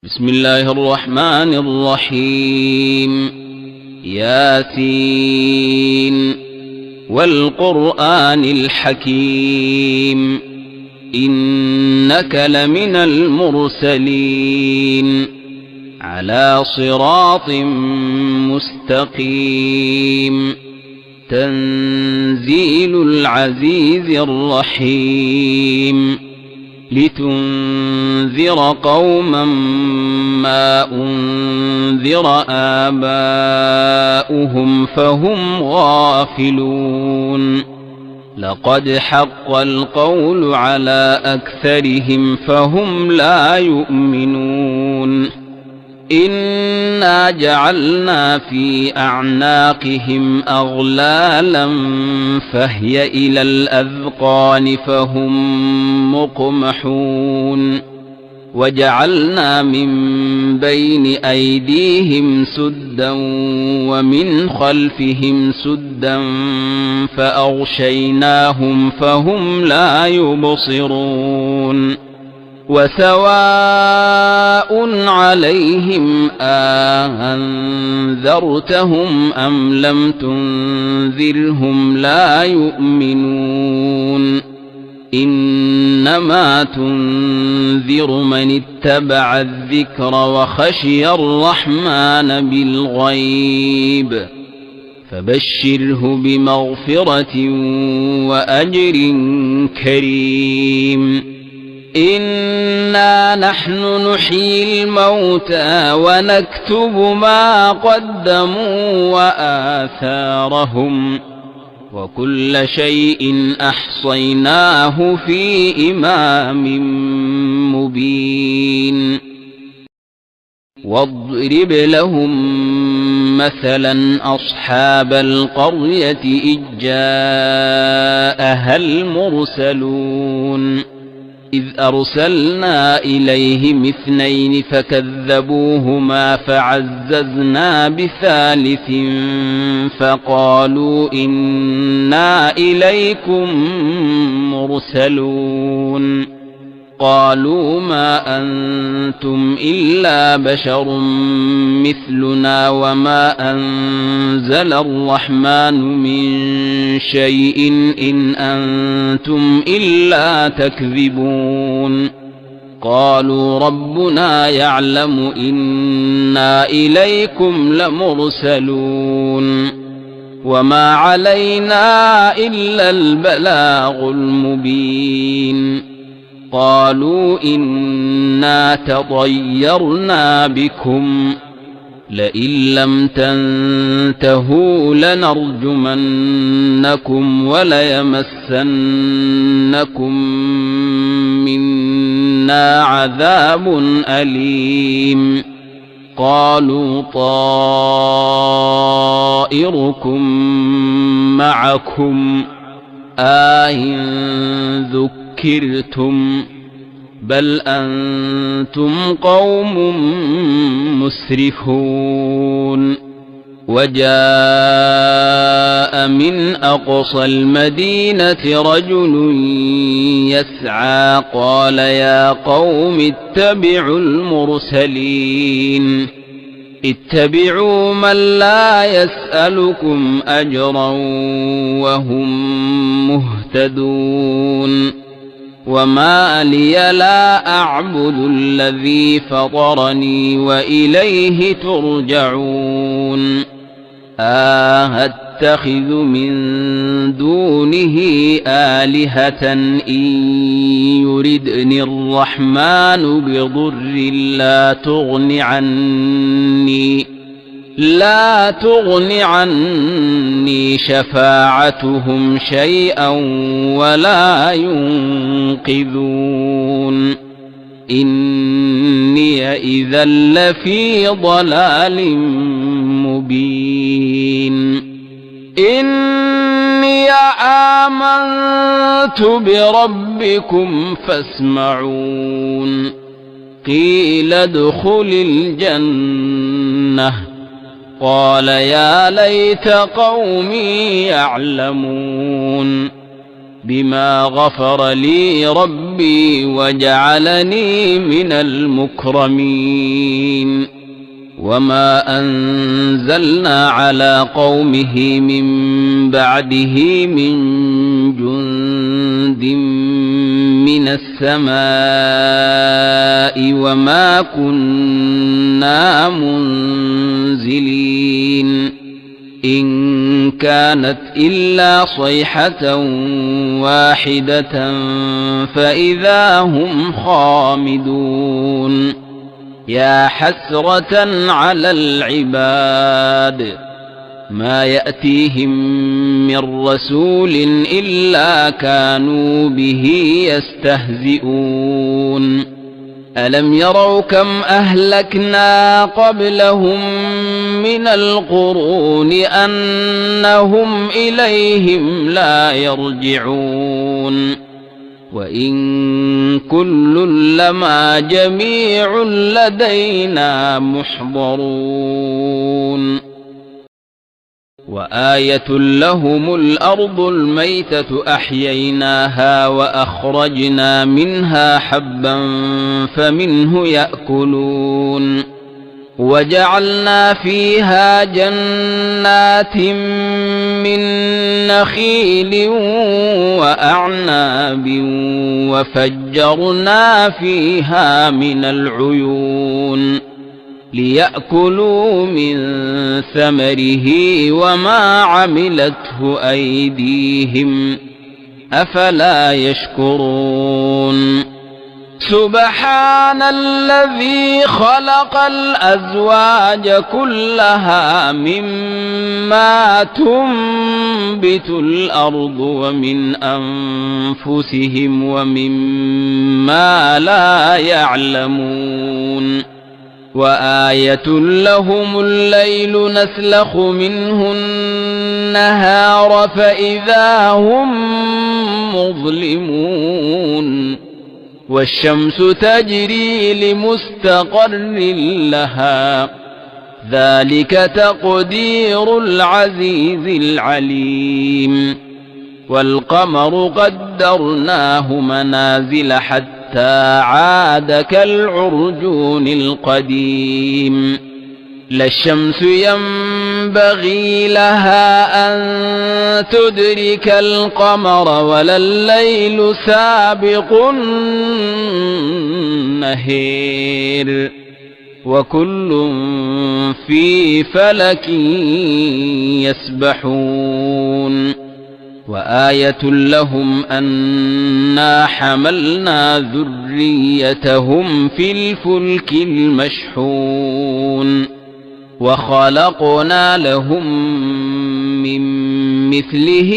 بسم الله الرحمن الرحيم. ياسين والقرآن الحكيم إنك لمن المرسلين على صراط مستقيم تنزيل العزيز الرحيم لتنذر قوما ما أنذر آباؤهم فهم غافلون لقد حق القول على أكثرهم فهم لا يؤمنون إنا جعلنا في أعناقهم أغلالا فهي إلى الأذقان فهم مقمحون وجعلنا من بين أيديهم سدا ومن خلفهم سدا فأغشيناهم فهم لا يبصرون وسواء عليهم أنذرتهم أم لم تنذرهم لا يؤمنون إنما تنذر من اتبع الذكر وخشي الرحمن بالغيب فبشره بمغفرة وأجر كريم إنا نحن نحيي الموتى ونكتب ما قدموا وآثارهم وكل شيء أحصيناه في إمام مبين واضرب لهم مثلا أصحاب القرية إذ جاءها المرسلون إذ أرسلنا إليهم اثنين فكذبوهما فعززنا بثالث فقالوا إنا إليكم مرسلون قالوا ما أنتم إلا بشر مثلنا وما أنزل الرحمن من شيء إن أنتم إلا تكذبون قالوا ربنا يعلم إنا إليكم لمرسلون وما علينا إلا البلاغ المبين قالوا إنا تطيرنا بكم لئن لم تنتهوا لنرجمنكم وليمسنكم منا عذاب أليم قالوا طائركم معكم أئن ذكرتم بل أنتم قوم مسرفون وجاء من أقصى المدينة رجل يسعى قال يا قوم اتبعوا المرسلين اتبعوا من لا يسألكم أجرا وهم مهتدون وما لي لا أعبد الذي فطرني وإليه ترجعون أتخذ من دونه آلهة إن يردني الرحمن بضر لا تغن عني شفاعتهم شيئا ولا ينقذون إني إذا لفي ضلال مبين إني آمنت بربكم فاسمعون قيل ادخل الجنة قال يا ليت قومي يعلمون بما غفر لي ربي وجعلني من المكرمين وما أنزلنا على قومه من بعده من جند من السماء وما كنا منزلين إن كانت إلا صيحة واحدة فإذا هم خامدون يا حسرة على العباد ما يأتيهم من رسول إلا كانوا به يستهزئون ألم يروا كم أهلكنا قبلهم من القرون أنهم إليهم لا يرجعون وإن كل لما جميع لدينا محضرون وآية لهم الأرض الميتة أحييناها وأخرجنا منها حبا فمنه يأكلون وجعلنا فيها جنات من نخيل وأعناب وفجرنا فيها من العيون ليأكلوا من ثمره وما عملته أيديهم أفلا يشكرون سبحان الذي خلق الأزواج كلها مما تنبت الأرض ومن أنفسهم ومما لا يعلمون وآية لهم الليل نسلخ منه النهار فإذا هم مظلمون والشمس تجري لمستقر لها ذلك تقدير العزيز العليم والقمر قدرناه منازل حتى عاد كالعرجون القديم لا الشمس ينبغي لها أن تدرك القمر ولا الليل سابق النهار وكل في فلك يسبحون وآية لهم أنا حملنا ذريتهم في الفلك المشحون وخلقنا لهم من مثله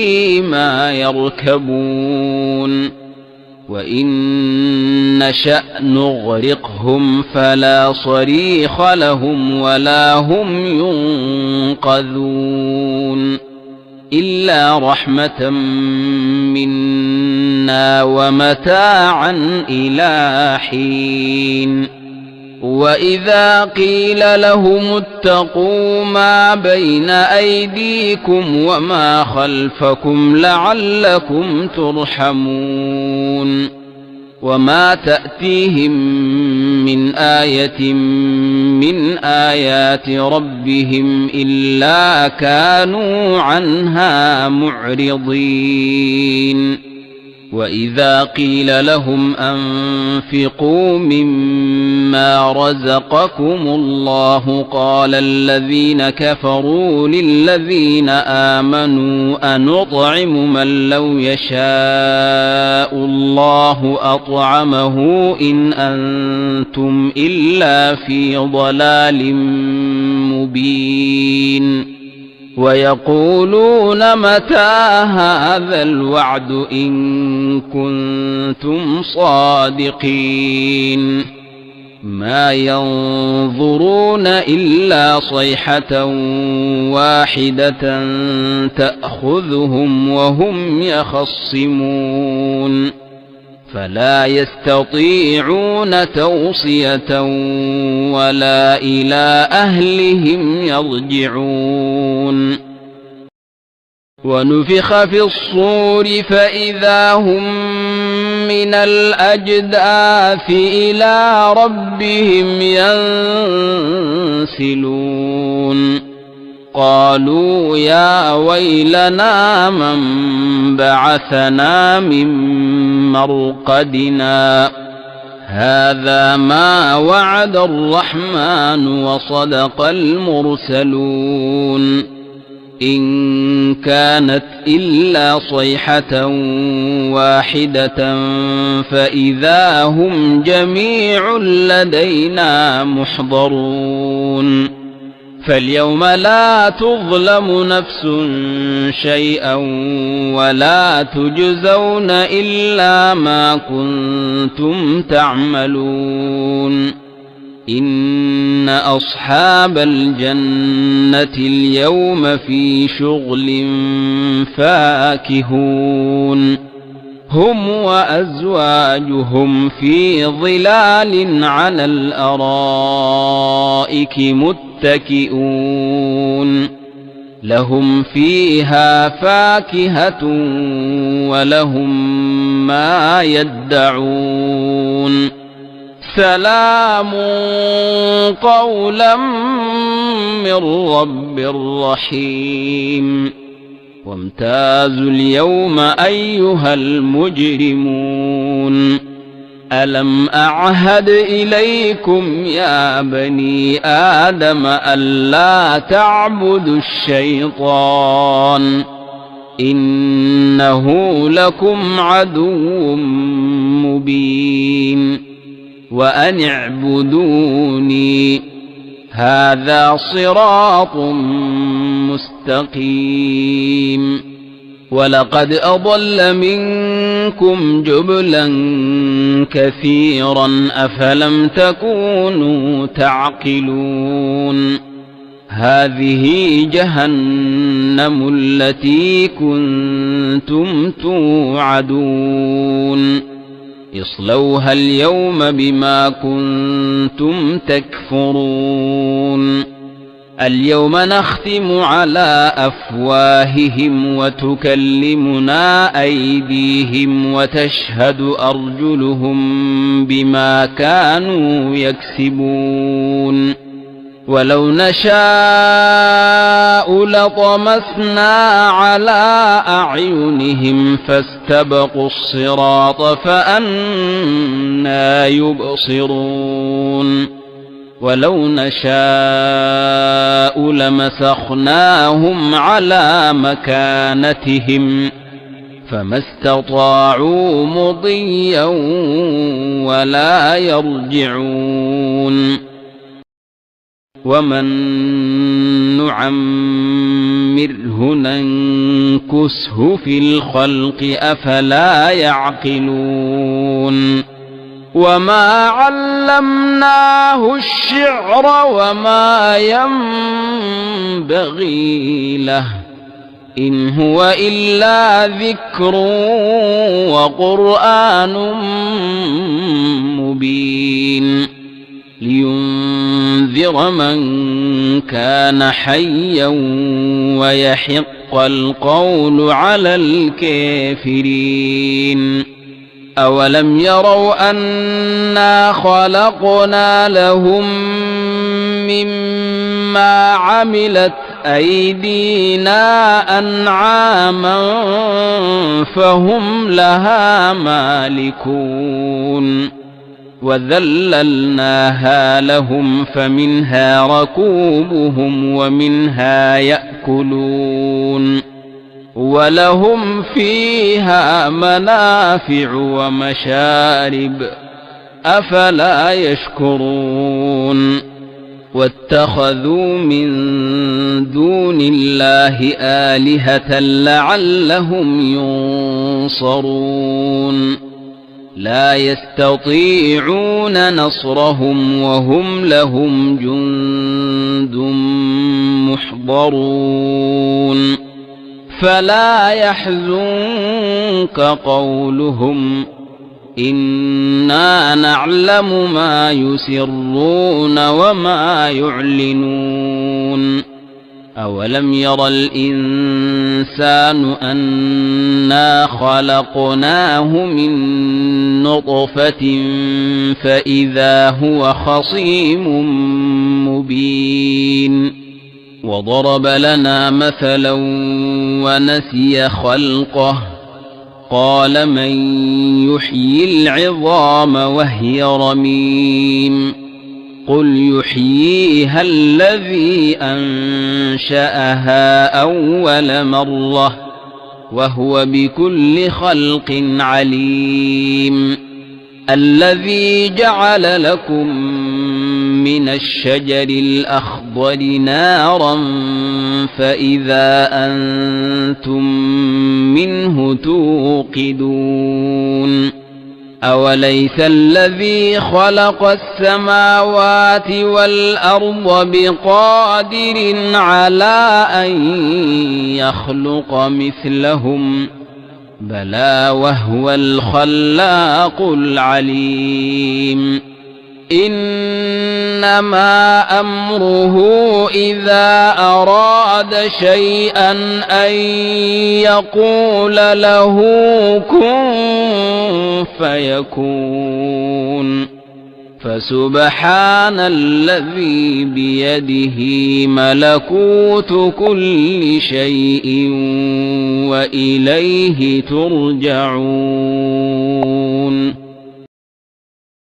ما يركبون وإن نشأ نغرقهم فلا صريخ لهم ولا هم ينقذون إلا رحمة منا ومتاعا إلى حين وإذا قيل لهم اتقوا ما بين أيديكم وما خلفكم لعلكم ترحمون وما تأتيهم من آية من آيات ربهم إلا كانوا عنها معرضين وإذا قيل لهم أنفقوا مما رزقكم الله قال الذين كفروا للذين آمنوا أنطعم من لو يشاء الله أطعمه إن أنتم إلا في ضلال مبين ويقولون متى هذا الوعد إن كنتم صادقين ما ينظرون إلا صيحة واحدة تأخذهم وهم يخصمون فلا يستطيعون توصية ولا إلى أهلهم يرجعون ونفخ في الصور فإذا هم من الأجداث إلى ربهم ينسلون قالوا يا ويلنا من بعثنا من مرقدنا هذا ما وعد الرحمن وصدق المرسلون إن كانت إلا صيحة واحدة فإذا هم جميع لدينا محضرون فاليوم لا تظلم نفس شيئا ولا تجزون إلا ما كنتم تعملون إن أصحاب الجنة اليوم في شغل فاكهون هم وأزواجهم في ظلال على الأرائك متكئون لهم فيها فاكهة ولهم ما يدعون سلام قولا من رب رحيم وامتازوا اليوم أيها المجرمون ألم أعهد إليكم يا بني آدم ألا تعبدوا الشيطان إنه لكم عدو مبين وأن اعبدوني هذا صراط مستقيم ولقد أضل منكم جبلا كثيرا أفلم تكونوا تعقلون هذه جهنم التي كنتم توعدون اصلوها اليوم بما كنتم تكفرون اليوم نختم على أفواههم وتكلمنا أيديهم وتشهد أرجلهم بما كانوا يكسبون ولو نشاء لطمسنا على أعينهم فاستبقوا الصراط فأنى يبصرون ولو نشاء لمسخناهم على مكانتهم فما استطاعوا مضيا ولا يرجعون ومن نعمره ننكسه في الخلق أفلا يعقلون وما علمناه الشعر وما ينبغي له إن هو إلا ذكر وقرآن مبين لينذر من كان حيا ويحق القول على الكافرين أولم يروا أنا خلقنا لهم مما عملت أيدينا أنعاما فهم لها مالكون وذللناها لهم فمنها ركوبهم ومنها يأكلون ولهم فيها منافع ومشارب أفلا يشكرون واتخذوا من دون الله آلهة لعلهم ينصرون لا يستطيعون نصرهم وهم لهم جند محضرون فلا يحزنك قولهم إنا نعلم ما يسرون وما يعلنون أولم ير الإنسان أنا خلقناه من نطفة فإذا هو خصيم مبين وضرب لنا مثلا ونسي خلقه قال من يحيي العظام وهي رميم قل يحييها الذي أنشأها أول مرة وهو بكل خلق عليم الذي جعل لكم من الشجر الأخضر نارا فإذا أنتم منه توقدون أوليس الذي خلق السماوات والأرض بقادر على أن يخلق مثلهم بلى وهو الخلاق العليم إنما أمره إذا أراد شيئا أن يقول له كن فيكون فسبحان الذي بيده ملكوت كل شيء وإليه ترجعون